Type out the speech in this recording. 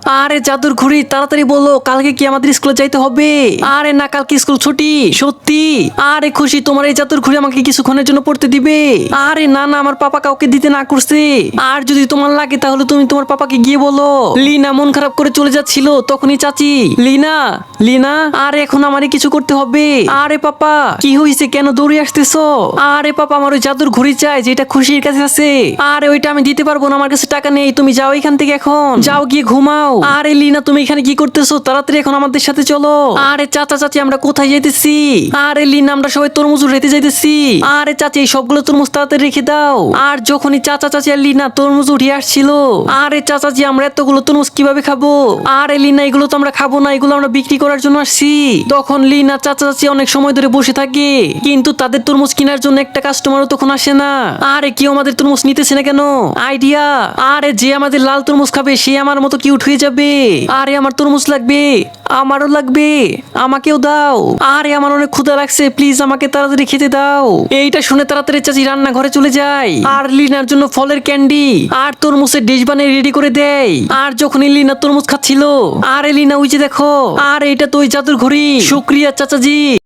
আরে জাদুর ঘড়ি তাড়াতাড়ি বলো, কালকে কি আমাদের স্কুলে যাইতে হবে? আরে না, কালকে স্কুল ছুটি। সত্যি? আরে খুশি, তোমার এই জাদুর ঘড়ি আমাকে কিছুক্ষণের জন্য পড়তে দিবে? আরে না না, আমার পাপা কাউকে দিতে না করছে। আর যদি তোমার লাগে তাহলে তুমি তোমার পাপাকে গিয়ে বলো। লিনা মন খারাপ করে চলে যাচ্ছিল, তখনই চাচি, লিনা লিনা, আরে এখন আমারই কিছু করতে হবে। আরে পাপা কি হয়েছে, কেন দৌড়ে আসতেছো? আরে পাপা আমার ওই জাদুর ঘড়ি চাই যেটা খুশির কাছে আছে। আরে ওইটা আমি দিতে পারবো না, আমার কাছে টাকা নেই। তুমি যাও এখান থেকে, এখন যাও গিয়ে ঘুমাও। আরে লিনা তুমি এখানে কি করতেছো? তাড়াতাড়ি এখন আমাদের সাথে চলো। আরে চাচা চাচি আমরা কোথায় যাইতেছি? আরে লিনা আমরা সবাই তরমুজ উঠাইতে যাইতেছি। আরে চাচি এই সবগুলো তরমুজ তাড়াতাড়ি রেখে দাও। আর যখনই চাচা চাচি আর লিনা তরমুজ উঠিয়ে আসছিল, আরে চাচাজি আমরা এতগুলো তরমুজ কিভাবে খাবো? আরে লিনা এগুলো তো আমরা খাবো না, এগুলো আমরা বিক্রি করার জন্য আসছি। তখন লিনা চাচা চাচি অনেক সময় ধরে বসে থাকে, কিন্তু তাদের তরমুজ কেনার জন্য একটা কাস্টমারও তখন আসে না। আরে কেউ আমাদের তরমুজ নিতেছে না কেন? আইডিয়া, আরে যে আমাদের লাল তরমুজ খাবে সে আমার মতো কিউট হয়ে যাবে। আরে আমার তরমুজ লাগবে, আমারও লাগবে, আমাকেও দাও। আরে আমার অনেক ক্ষুধা লাগছে, প্লিজ আমাকে তাড়াতাড়ি খেতে দাও। এইটা শুনে তাড়াতাড়ি চাচি রান্নাঘরে চলে যায় আর লিনার জন্য ফলের ক্যান্ডি আর তরমুজের ডিশ বানিয়ে রেডি করে দেয়। আর যখনই লিনা তরমুজ খাচ্ছিল, আরে লিনা ওই যে দেখো, আর এটা তো ওই জাদুর ঘড়ি। শুক্রিয়া চাচাজি।